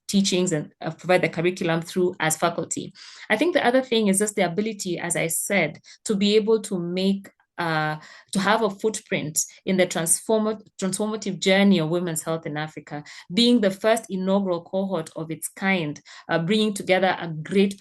teachings and provide the curriculum through as faculty. I think the other thing is just the ability, as I said, to be able to make to have a footprint in the transformative journey of women's health in Africa, being the first inaugural cohort of its kind, bringing together a great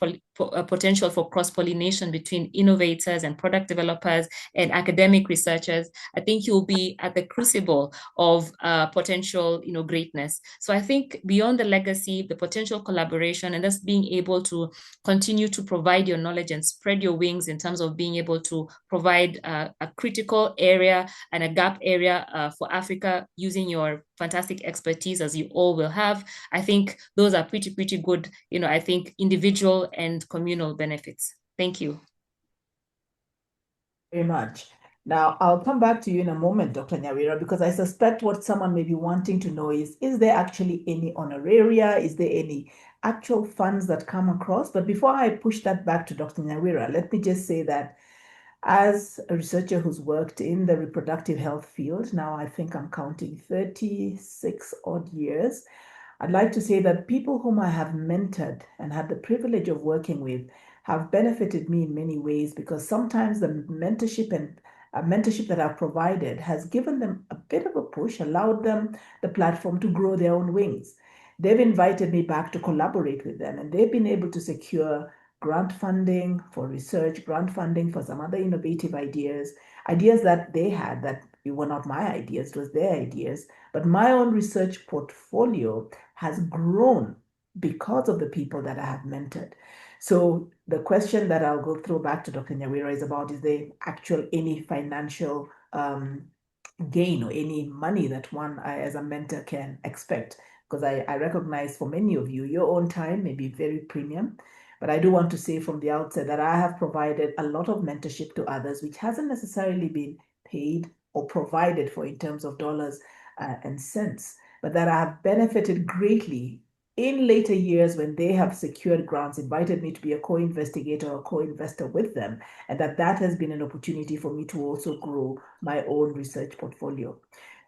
potential for cross-pollination between innovators and product developers and academic researchers. I think you'll be at the crucible of potential, greatness. So I think beyond the legacy, the potential collaboration, and just being able to continue to provide your knowledge and spread your wings in terms of being able to provide a critical area and a gap area for Africa using your fantastic expertise as you all will have. I think those are pretty good, I think individual and communal benefits. Thank you. Very much. Now, I'll come back to you in a moment, Dr. Nyawira, because I suspect what someone may be wanting to know is there actually any honoraria? Is there any actual funds that come across? But before I push that back to Dr. Nyawira, let me just say that as a researcher who's worked in the reproductive health field, now I think I'm counting 36 odd years, I'd like to say that people whom I have mentored and had the privilege of working with have benefited me in many ways, because sometimes the mentorship that I've provided has given them a bit of a push, allowed them the platform to grow their own wings. They've invited me back to collaborate with them, and they've been able to secure grant funding for research, grant funding for some other innovative ideas that they had that were not my ideas, it was their ideas. But my own research portfolio has grown because of the people that I have mentored. So the question that I'll go throw back to Dr. Nyawira is about, is there actual any financial gain or any money that one as a mentor can expect? Because I recognize for many of you, your own time may be very premium. But I do want to say from the outset that I have provided a lot of mentorship to others, which hasn't necessarily been paid or provided for in terms of dollars and cents, but that I have benefited greatly in later years when they have secured grants, invited me to be a co-investigator or co-investor with them, and that has been an opportunity for me to also grow my own research portfolio.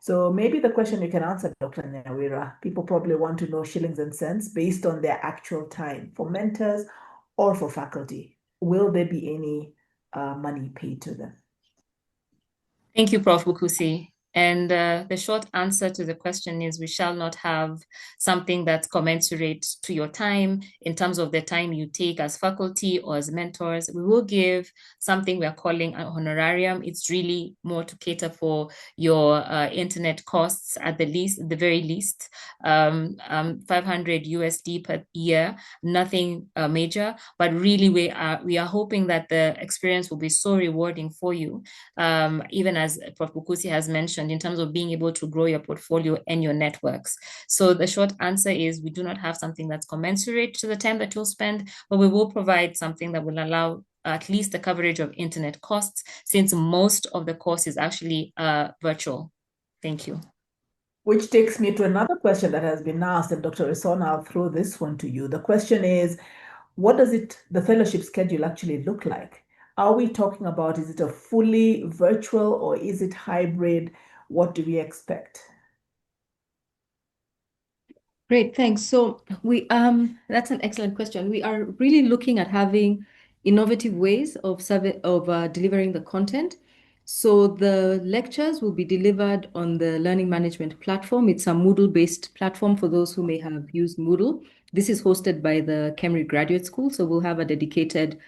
So maybe the question you can answer, Dr. Nyawira, people probably want to know shillings and cents based on their actual time for mentors or for faculty. Will there be any money paid to them? Thank you, Prof. Bukusi. And the short answer to the question is we shall not have something that's commensurate to your time in terms of the time you take as faculty or as mentors. We will give something we're calling an honorarium. It's really more to cater for your internet costs at the very least, 500 USD per year, nothing major, but really we are hoping that the experience will be so rewarding for you, even as Prof. Bukusi has mentioned, in terms of being able to grow your portfolio and your networks. So the short answer is we do not have something that's commensurate to the time that you'll spend, but we will provide something that will allow at least the coverage of internet costs, since most of the course is actually virtual. Thank you. Which takes me to another question that has been asked, and Dr. Resona, I'll throw this one to you. The question is, what does the fellowship schedule actually look like? Are we talking about, is it a fully virtual or is it hybrid? What do we expect? Great, thanks. So that's an excellent question. We are really looking at having innovative ways of delivering the content. So the lectures will be delivered on the learning management platform. It's a Moodle-based platform for those who may have used Moodle. This is hosted by the Cambridge Graduate School, so we'll have a dedicated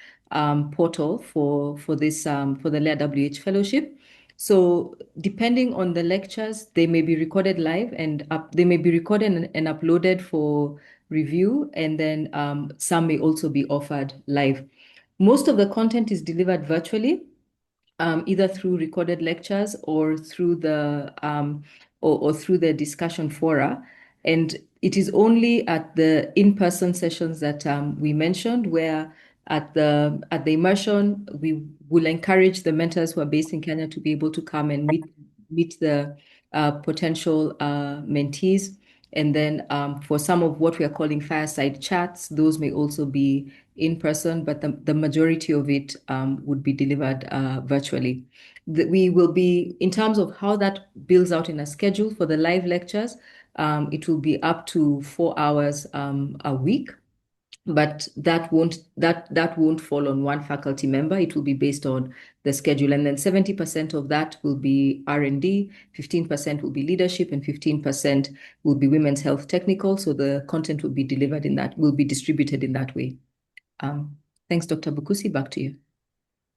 portal for this for the LEA-WH Fellowship. So depending on the lectures, they may be recorded live and they may be recorded and uploaded for review, and then some may also be offered live. Most of the content is delivered virtually, either through recorded lectures or through the through the discussion fora. And it is only at the in-person sessions that we mentioned, where at the immersion, we will encourage the mentors who are based in Kenya to be able to come and meet the potential mentees. And then for some of what we are calling fireside chats, those may also be in person, but the majority of it would be delivered virtually. We will be, in terms of how that builds out in a schedule for the live lectures, it will be up to 4 hours a week. But that won't fall on one faculty member. It will be based on the schedule, and then 70% of that will be R&D, 15% will be leadership, and 15% will be women's health technical. So the content will be delivered in that, will be distributed in that way. Thanks, Dr. Bukusi. Back to you.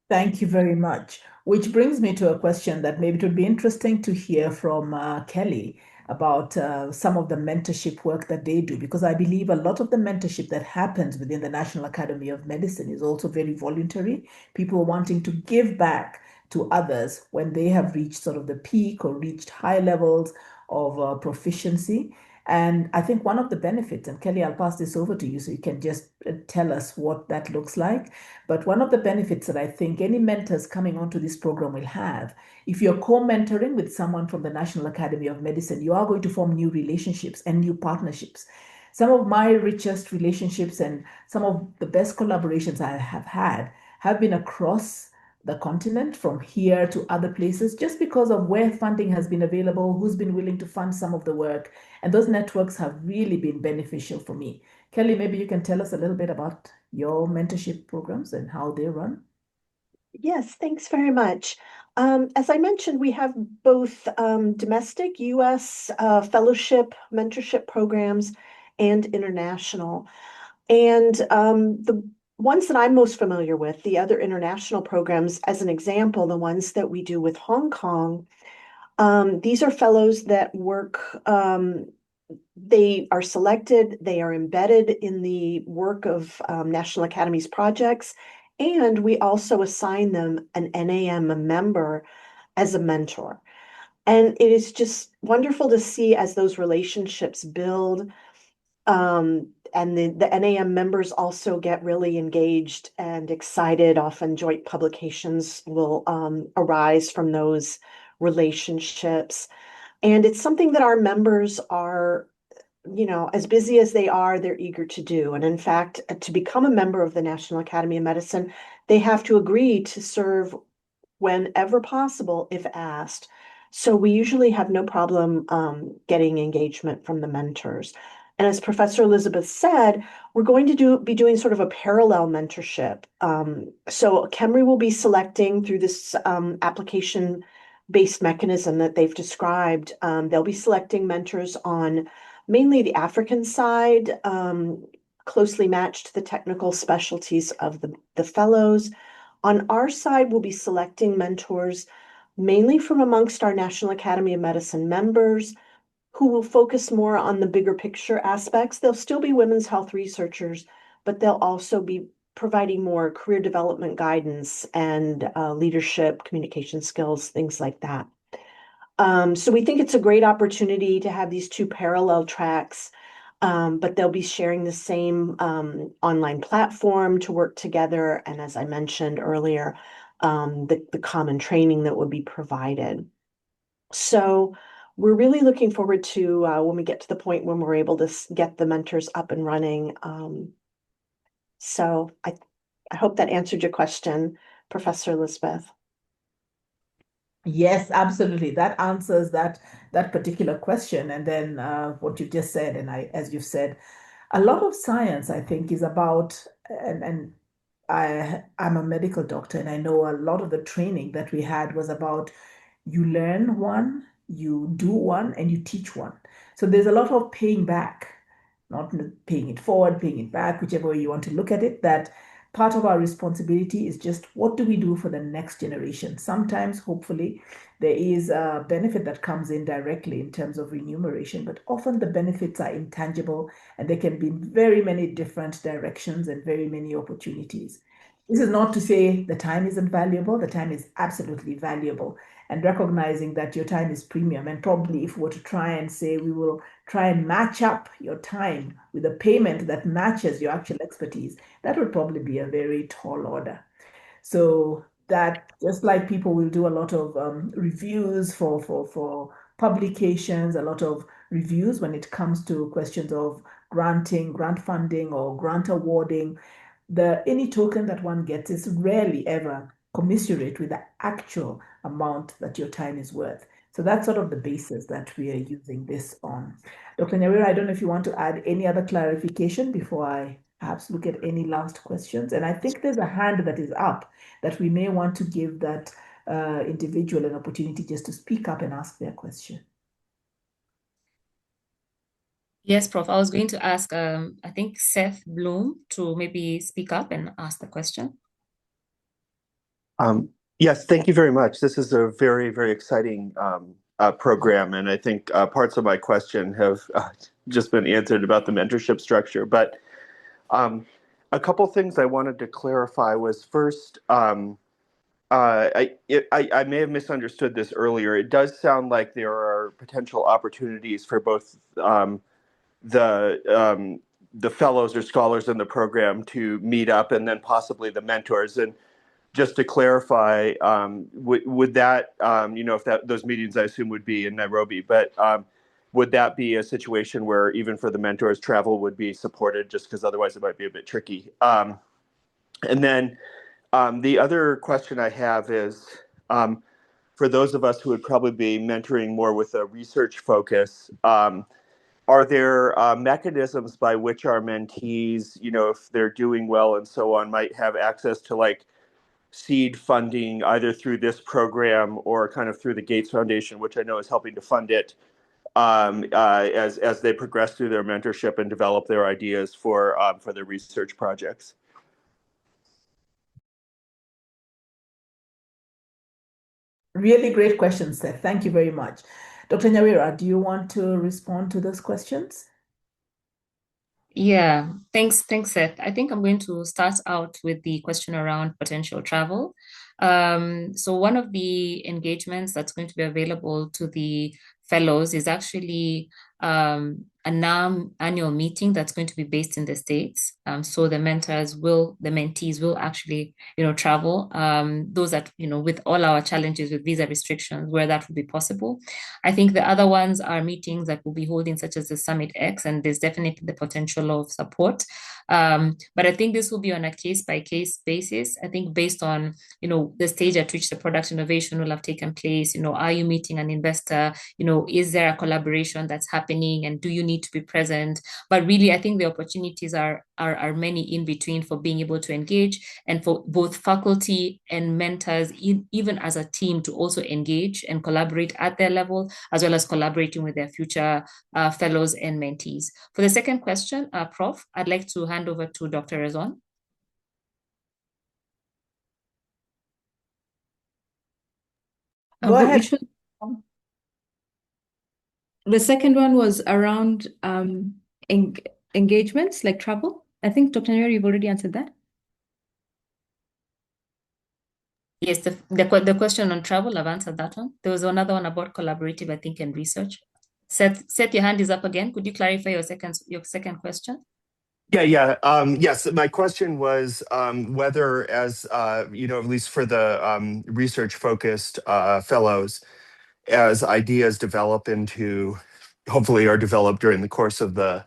Thank you very much. Which brings me to a question that maybe it would be interesting to hear from Kelly about some of the mentorship work that they do, because I believe a lot of the mentorship that happens within the National Academy of Medicine is also very voluntary. People wanting to give back to others when they have reached sort of the peak or reached high levels of proficiency. And I think one of the benefits, and Kelly, I'll pass this over to you so you can just tell us what that looks like. But one of the benefits that I think any mentors coming onto this program will have, if you're co-mentoring with someone from the National Academy of Medicine, you are going to form new relationships and new partnerships. Some of my richest relationships and some of the best collaborations I have had have been across the continent, from here to other places, just because of where funding has been available, who's been willing to fund some of the work. And those networks have really been beneficial for me. Kelly, maybe you can tell us a little bit about your mentorship programs and how they run. Yes, thanks very much. As I mentioned, we have both domestic U.S. Fellowship mentorship programs and international. And the ones that I'm most familiar with, the other international programs, as an example, the ones that we do with Hong Kong, these are fellows that work, they are selected, they are embedded in the work of National Academies projects, and we also assign them an NAM member as a mentor. And it is just wonderful to see as those relationships build. And the NAM members also get really engaged and excited. Often joint publications will arise from those relationships. And it's something that our members are, as busy as they are, they're eager to do. And in fact, to become a member of the National Academy of Medicine, they have to agree to serve whenever possible if asked. So we usually have no problem getting engagement from the mentors. And as Professor Elizabeth said, we're going to be doing sort of a parallel mentorship. So KEMRI will be selecting through this application-based mechanism that they've described. They'll be selecting mentors on mainly the African side, closely matched to the technical specialties of the fellows. On our side, we'll be selecting mentors mainly from amongst our National Academy of Medicine members who will focus more on the bigger picture aspects. They'll still be women's health researchers, but they'll also be providing more career development guidance and leadership, communication skills, things like that. So we think it's a great opportunity to have these two parallel tracks, but they'll be sharing the same online platform to work together. And as I mentioned earlier, the common training that would be provided. So we're really looking forward to when we get to the point when we're able to get the mentors up and running. So I hope that answered your question, Professor Elizabeth. Yes, absolutely. That answers that particular question. And then what you just said, and as you've said, a lot of science, I think, is about, and I'm a medical doctor, and I know a lot of the training that we had was about you learn one, you do one, and you teach one. So there's a lot of paying back, not paying it forward, paying it back, whichever way you want to look at it, that part of our responsibility is just what do we do for the next generation? Sometimes, hopefully, there is a benefit that comes in directly in terms of remuneration, but often the benefits are intangible and they can be in very many different directions and very many opportunities. This is not to say the time isn't valuable. The time is absolutely valuable. And recognizing that your time is premium. And probably if we were to try and say we will try and match up your time with a payment that matches your actual expertise, that would probably be a very tall order. So that just like people will do a lot of reviews for publications, a lot of reviews when it comes to questions of granting, grant funding, or grant awarding. Any token that one gets is rarely ever commensurate with the actual amount that your time is worth. So that's sort of the basis that we are using this on. Dr. Nyawira, I don't know if you want to add any other clarification before I perhaps look at any last questions. And I think there's a hand that is up that we may want to give that individual an opportunity just to speak up and ask their question. Yes, Prof. I was going to ask, I think Seth Bloom to maybe speak up and ask the question. Yes, thank you very much. This is a very, very exciting program, and I think parts of my question have just been answered about the mentorship structure. But a couple things I wanted to clarify was first, I may have misunderstood this earlier. It does sound like there are potential opportunities for both the fellows or scholars in the program to meet up, and then possibly the mentors. And just to clarify, would that, if those meetings I assume would be in Nairobi, but would that be a situation where even for the mentors, travel would be supported, just because otherwise it might be a bit tricky? And then the other question I have is, for those of us who would probably be mentoring more with a research focus, are there mechanisms by which our mentees, if they're doing well and so on, might have access to like seed funding either through this program or kind of through the Gates Foundation, which I know is helping to fund it, as they progress through their mentorship and develop their ideas for their research projects? Really great questions, Seth. Thank you very much. Dr. Nyawira, do you want to respond to those questions? Yeah, thanks, Seth. I think I'm going to start out with the question around potential travel. So one of the engagements that's going to be available to the fellows is actually a NAM annual meeting that's going to be based in the States. So the mentees will actually, travel. Those that, with all our challenges with visa restrictions, where that will be possible. I think the other ones are meetings that we'll be holding, such as the Summit X, and there's definitely the potential of support. But I think this will be on a case-by-case basis. I think based on, the stage at which the product innovation will have taken place, are you meeting an investor? Is there a collaboration that's happening, and do you need to be present? But really, I think the opportunities are many in between for being able to engage, and for both faculty and mentors, even as a team, to also engage and collaborate at their level, as well as collaborating with their future fellows and mentees. For the second question, Prof, I'd like to hand over to Dr. Rezon. Go ahead. The second one was around engagements like travel. I think, Dr. Nyawira, you've already answered that. Yes, the question on travel, I've answered that one. There was another one about collaborative, I think, and research. Seth, your hand is up again. Could you clarify your second question? Yeah. Yes, my question was whether, as at least for the research-focused fellows, as ideas develop hopefully are developed during the course of the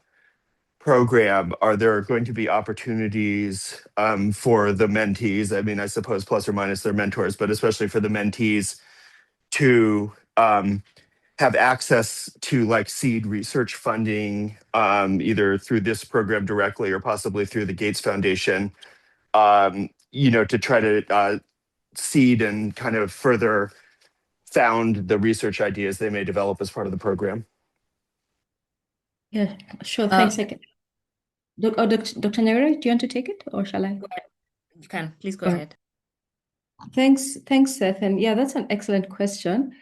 program, are there going to be opportunities for the mentees? I mean, I suppose plus or minus their mentors, but especially for the mentees to have access to like seed research funding, either through this program directly or possibly through the Gates Foundation, to try to seed and kind of further found the research ideas they may develop as part of the program. Yeah, sure. Thanks. Dr. Nyawira, do you want to take it, or shall I? You can. Please go ahead. Thanks, Seth. And yeah, that's an excellent question.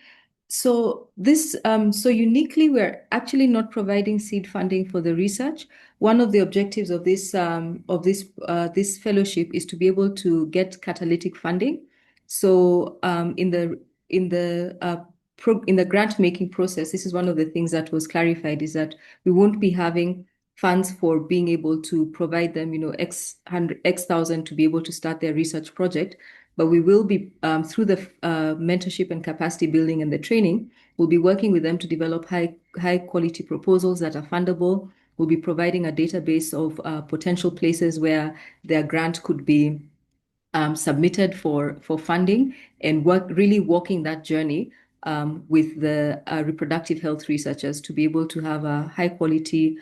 So uniquely, we're actually not providing seed funding for the research. One of the objectives of this fellowship is to be able to get catalytic funding. So in the grant making process, this is one of the things that was clarified, is that we won't be having funds for being able to provide them, X thousand to be able to start their research project. but we will be, through the mentorship and capacity building and the training, we'll be working with them to develop high quality proposals that are fundable. We'll be providing a database of potential places where their grant could be submitted for funding, and really walking that journey with the reproductive health researchers to be able to have a high quality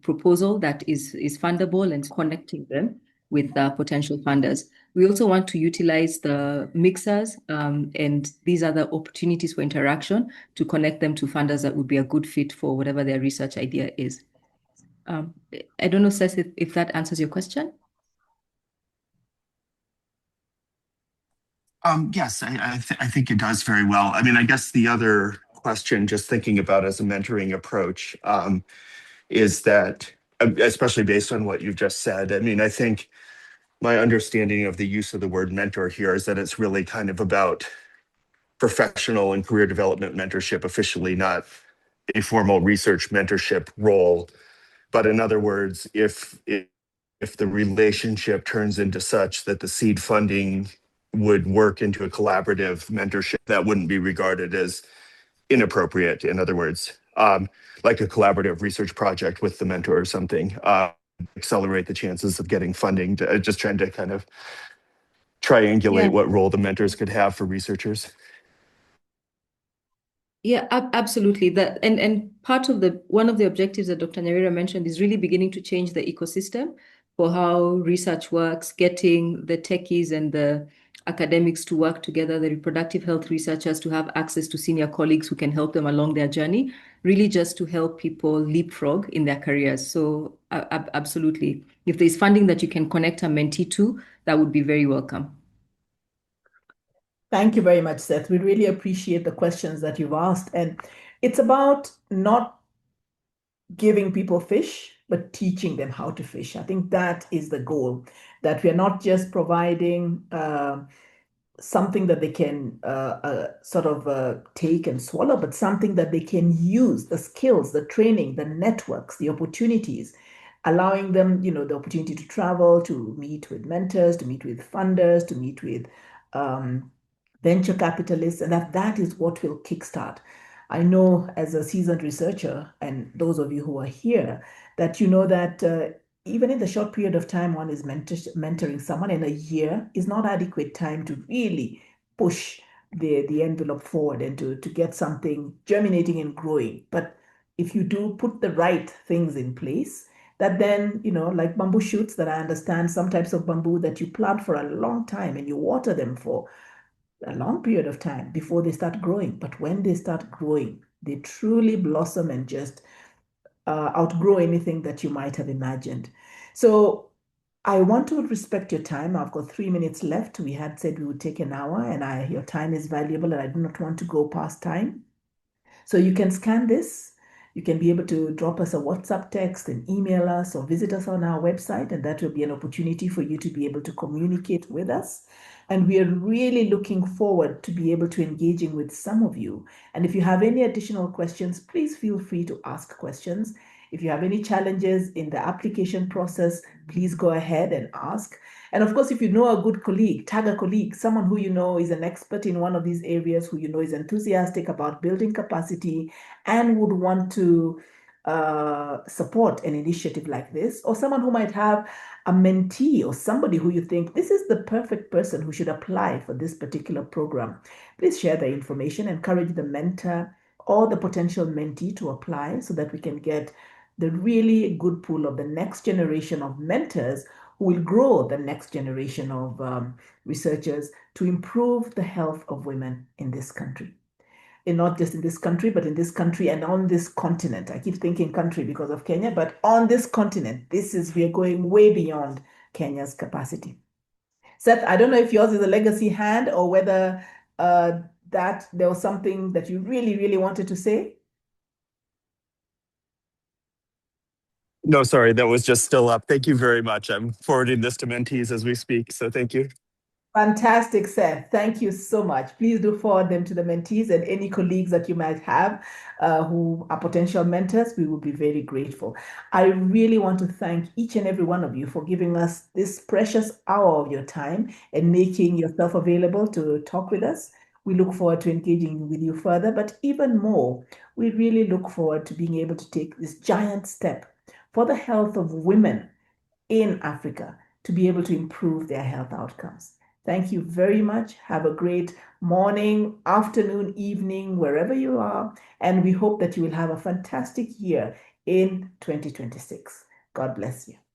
proposal that is fundable, and connecting them with potential funders. We also want to utilize the mixers and these other opportunities for interaction to connect them to funders that would be a good fit for whatever their research idea is. I don't know, Seth, if that answers your question. Yes, I think it does very well. I mean, I guess the other question, just thinking about as a mentoring approach, is that, especially based on what you've just said, I mean, I think my understanding of the use of the word mentor here is that it's really kind of about professional and career development mentorship officially, not a formal research mentorship role. But in other words, if the relationship turns into such that the seed funding would work into a collaborative mentorship, that wouldn't be regarded as inappropriate. In other words, like a collaborative research project with the mentor or something, accelerate the chances of getting funding. Just trying to kind of triangulate what role the mentors could have for researchers. Yeah, absolutely. That and part of one of the objectives that Dr. Nyawira mentioned is really beginning to change the ecosystem for how research works, getting the techies and the academics to work together, the reproductive health researchers to have access to senior colleagues who can help them along their journey, really just to help people leapfrog in their careers. So absolutely. If there's funding that you can connect a mentee to, that would be very welcome. Thank you very much, Seth. We really appreciate the questions that you've asked. And it's about not giving people fish, but teaching them how to fish. I think that is the goal, that we are not just providing something that they can sort of take and swallow, but something that they can use, the skills, the training, the networks, the opportunities, allowing them, the opportunity to travel, to meet with mentors, to meet with funders, to meet with venture capitalists, and that is what will kickstart. I know as a seasoned researcher, and those of you who are here, that you know that even in the short period of time one is mentoring someone, in a year is not adequate time to really push the envelope forward and to get something germinating and growing. But if you do put the right things in place, that then, like bamboo shoots that I understand, some types of bamboo that you plant for a long time and you water them for a long period of time before they start growing. But when they start growing, they truly blossom and just outgrow anything that you might have imagined. So I want to respect your time. I've got 3 minutes left. We had said we would take an hour, and your time is valuable, and I do not want to go past time. So you can scan this. You can be able to drop us a WhatsApp text and email us or visit us on our website, and that will be an opportunity for you to be able to communicate with us. And we are really looking forward to be able to engaging with some of you. And if you have any additional questions, please feel free to ask questions. If you have any challenges in the application process, please go ahead and ask. And of course, if you know a good colleague, tag a colleague, someone who you know is an expert in one of these areas, who you know is enthusiastic about building capacity and would want to support an initiative like this, or someone who might have a mentee or somebody who you think this is the perfect person who should apply for this particular program. Please share the information, encourage the mentor or the potential mentee to apply so that we can get the really good pool of the next generation of mentors who will grow the next generation of researchers to improve the health of women in this country. And not just in this country, but in this country and on this continent. I keep thinking country because of Kenya, but on this continent, we are going way beyond Kenya's capacity. Seth, I don't know if yours is a legacy hand or whether that there was something that you really, really wanted to say. No, sorry, that was just still up. Thank you very much. I'm forwarding this to mentees as we speak, so thank you. Fantastic, Seth. Thank you so much. Please do forward them to the mentees and any colleagues that you might have who are potential mentors. We will be very grateful. I really want to thank each and every one of you for giving us this precious hour of your time and making yourself available to talk with us. We look forward to engaging with you further, but even more, we really look forward to being able to take this giant step for the health of women in Africa to be able to improve their health outcomes. Thank you very much. Have a great morning, afternoon, evening, wherever you are. And we hope that you will have a fantastic year in 2026. God bless you.